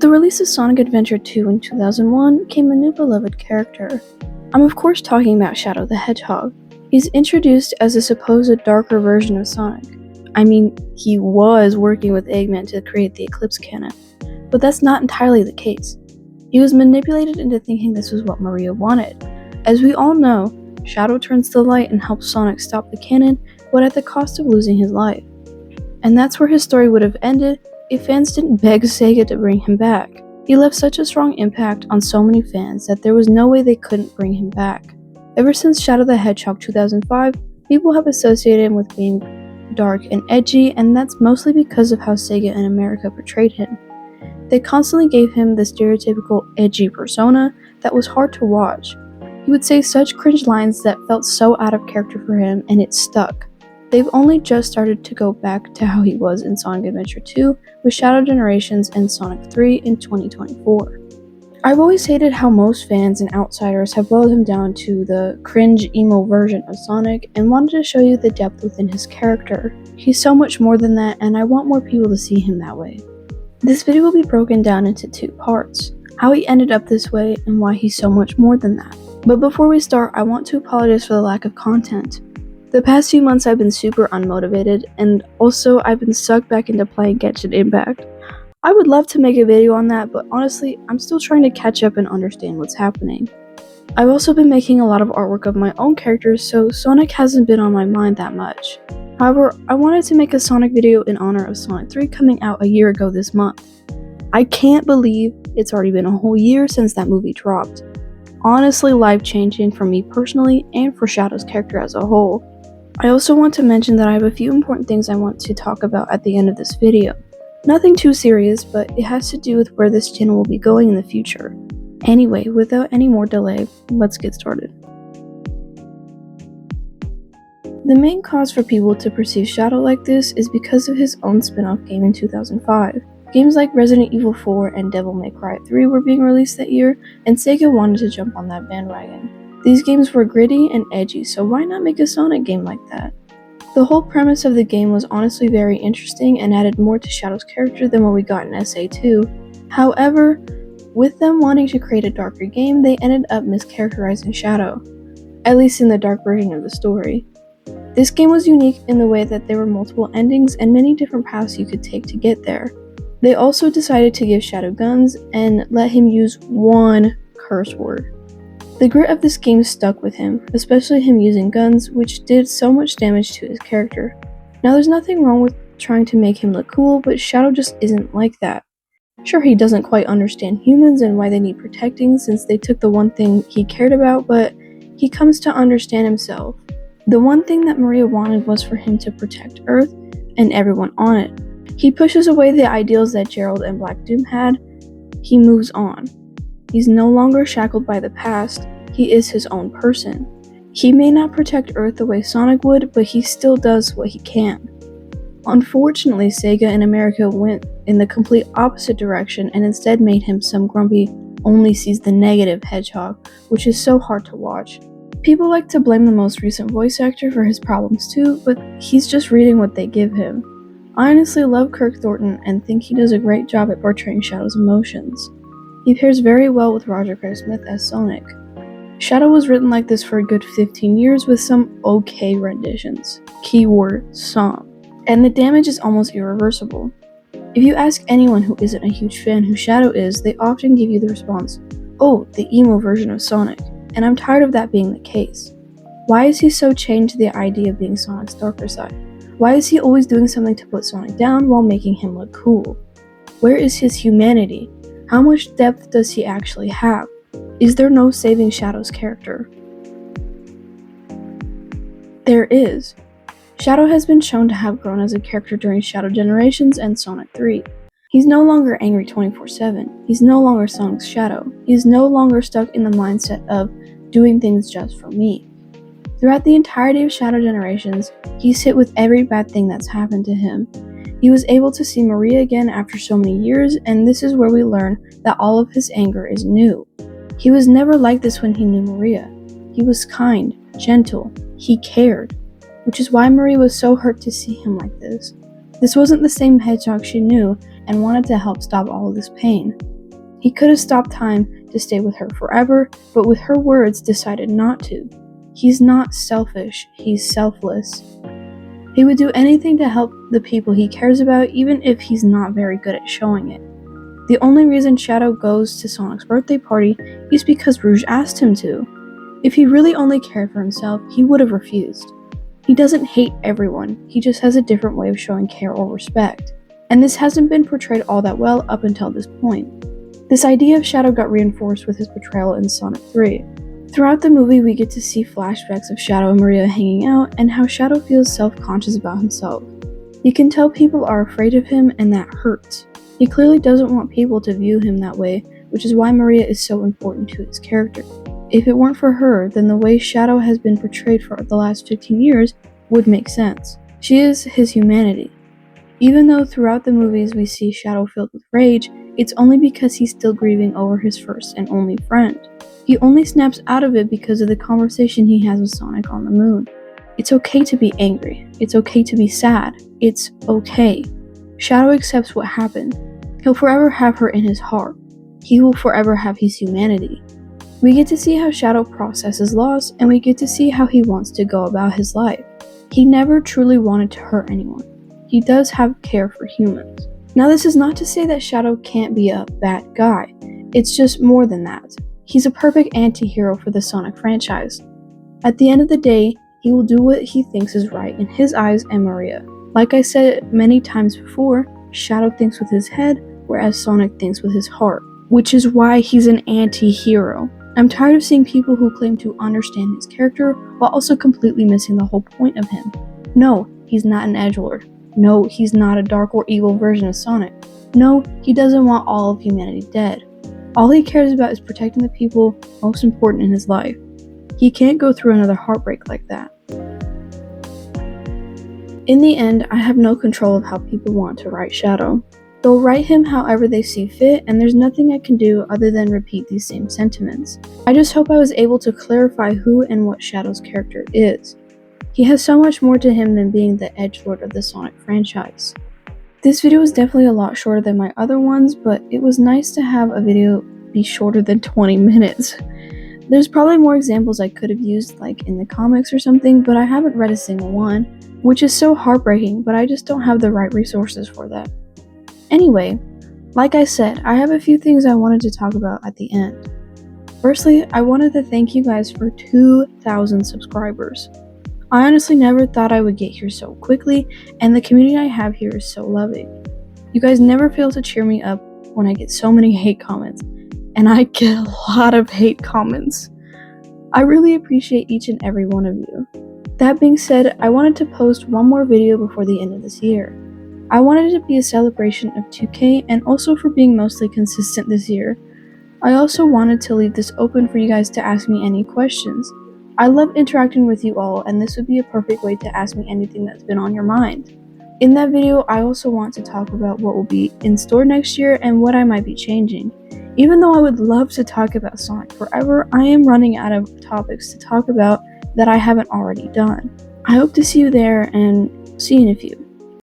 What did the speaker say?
the release of Sonic Adventure 2 in 2001 came a new beloved character. I'm of course talking about Shadow the Hedgehog. He's introduced as a supposed darker version of Sonic. I mean, he was working with Eggman to create the Eclipse Cannon, but that's not entirely the case. He was manipulated into thinking this was what Maria wanted. As we all know, Shadow turns the light and helps Sonic stop the cannon, but at the cost of losing his life. And that's where his story would have ended if fans didn't beg Sega to bring him back. He left such a strong impact on so many fans that there was no way they couldn't bring him back. Ever since Shadow the Hedgehog 2005, people have associated him with being dark and edgy, and that's mostly because of how Sega in America portrayed him. They constantly gave him the stereotypical edgy persona that was hard to watch. He would say such cringe lines that felt so out of character for him, and it stuck. They've only just started to go back to how he was in Sonic Adventure 2 with Shadow Generations and Sonic 3 in 2024. I've always hated how most fans and outsiders have boiled him down to the cringe emo version of Sonic and wanted to show you the depth within his character. He's so much more than that, and I want more people to see him that way. This video will be broken down into 2 parts, how he ended up this way and why he's so much more than that. But before we start, I want to apologize for the lack of content. The past few months I've been super unmotivated, and also I've been sucked back into playing Genshin Impact. I would love to make a video on that, but honestly, I'm still trying to catch up and understand what's happening. I've also been making a lot of artwork of my own characters, so Sonic hasn't been on my mind that much. However, I wanted to make a Sonic video in honor of Sonic 3 coming out a year ago this month. I can't believe it's already been a whole year since that movie dropped. Honestly, life-changing for me personally and for Shadow's character as a whole. I also want to mention that I have a few important things I want to talk about at the end of this video. Nothing too serious, but it has to do with where this channel will be going in the future. Anyway, without any more delay, let's get started. The main cause for people to perceive Shadow like this is because of his own spin-off game in 2005. Games like Resident Evil 4 and Devil May Cry 3 were being released that year, and Sega wanted to jump on that bandwagon. These games were gritty and edgy, so why not make a Sonic game like that? The whole premise of the game was honestly very interesting and added more to Shadow's character than what we got in SA2. However, with them wanting to create a darker game, they ended up mischaracterizing Shadow, at least in the dark version of the story. This game was unique in the way that there were multiple endings and many different paths you could take to get there. They also decided to give Shadow guns and let him use one curse word. The grit of this game stuck with him, especially him using guns, which did so much damage to his character. Now there's nothing wrong with trying to make him look cool, but Shadow just isn't like that. Sure, he doesn't quite understand humans and why they need protecting since they took the one thing he cared about, but he comes to understand himself. The one thing that Maria wanted was for him to protect Earth and everyone on it. He pushes away the ideals that Gerald and Black Doom had. He moves on. He's no longer shackled by the past. He is his own person. He may not protect Earth the way Sonic would, but he still does what he can. Unfortunately, Sega in America went in the complete opposite direction and instead made him some grumpy, only sees the negative hedgehog, which is so hard to watch. People like to blame the most recent voice actor for his problems too, but he's just reading what they give him. I honestly love Kirk Thornton and think he does a great job at portraying Shadow's emotions. He pairs very well with Roger Craig Smith as Sonic. Shadow was written like this for a good 15 years with some okay renditions. Keyword some. And the damage is almost irreversible. If you ask anyone who isn't a huge fan who Shadow is, they often give you the response, "Oh, the emo version of Sonic," and I'm tired of that being the case. Why is he so chained to the idea of being Sonic's darker side? Why is he always doing something to put Sonic down while making him look cool? Where is his humanity? How much depth does he actually have? Is there no saving Shadow's character? There is. Shadow has been shown to have grown as a character during Shadow Generations and Sonic 3. He's no longer angry 24/7. He's no longer Sonic's Shadow. He's no longer stuck in the mindset of doing things just for me. Throughout the entirety of Shadow Generations, he's hit with every bad thing that's happened to him. He was able to see Maria again after so many years, and this is where we learn that all of his anger is new. He was never like this when he knew Maria. He was kind, gentle, he cared, which is why Maria was so hurt to see him like this. This wasn't the same Hedgehog she knew and wanted to help stop all of this pain. He could have stopped time to stay with her forever, but with her words decided not to. He's not selfish, he's selfless. He would do anything to help the people he cares about, even if he's not very good at showing it. The only reason Shadow goes to Sonic's birthday party is because Rouge asked him to. If he really only cared for himself, he would have refused. He doesn't hate everyone, he just has a different way of showing care or respect. And this hasn't been portrayed all that well up until this point. This idea of Shadow got reinforced with his portrayal in Sonic 3. Throughout the movie, we get to see flashbacks of Shadow and Maria hanging out and how Shadow feels self-conscious about himself. You can tell people are afraid of him, and that hurts. He clearly doesn't want people to view him that way, which is why Maria is so important to his character. If it weren't for her, then the way Shadow has been portrayed for the last 15 years would make sense. She is his humanity. Even though throughout the movies we see Shadow filled with rage, it's only because he's still grieving over his first and only friend. He only snaps out of it because of the conversation he has with Sonic on the moon. It's okay to be angry. It's okay to be sad. It's okay. Shadow accepts what happened. He'll forever have her in his heart. He will forever have his humanity. We get to see how Shadow processes loss, and we get to see how he wants to go about his life. He never truly wanted to hurt anyone. He does have care for humans. Now, this is not to say that Shadow can't be a bad guy. It's just more than that. He's a perfect anti-hero for the Sonic franchise. At the end of the day, he will do what he thinks is right in his eyes and Maria. Like I said many times before, Shadow thinks with his head, whereas Sonic thinks with his heart, which is why he's an anti-hero. I'm tired of seeing people who claim to understand his character while also completely missing the whole point of him. No, he's not an edgelord. No, he's not a dark or evil version of Sonic. No, he doesn't want all of humanity dead. All he cares about is protecting the people most important in his life. He can't go through another heartbreak like that. In the end, I have no control of how people want to write Shadow. They'll write him however they see fit, and there's nothing I can do other than repeat these same sentiments. I just hope I was able to clarify who and what Shadow's character is. He has so much more to him than being the edgelord of the Sonic franchise. This video is definitely a lot shorter than my other ones, but it was nice to have a video be shorter than 20 minutes. There's probably more examples I could have used, like in the comics or something, but I haven't read a single one, which is so heartbreaking, but I just don't have the right resources for that. Anyway, like I said, I have a few things I wanted to talk about at the end. Firstly, I wanted to thank you guys for 2,000 subscribers. I honestly never thought I would get here so quickly, and the community I have here is so loving. You guys never fail to cheer me up when I get so many hate comments, and I get a lot of hate comments. I really appreciate each and every one of you. That being said, I wanted to post one more video before the end of this year. I wanted it to be a celebration of 2K and also for being mostly consistent this year. I also wanted to leave this open for you guys to ask me any questions. I love interacting with you all, and this would be a perfect way to ask me anything that's been on your mind. In that video, I also want to talk about what will be in store next year and what I might be changing. Even though I would love to talk about Sonic forever, I am running out of topics to talk about that I haven't already done. I hope to see you there and see you in a few.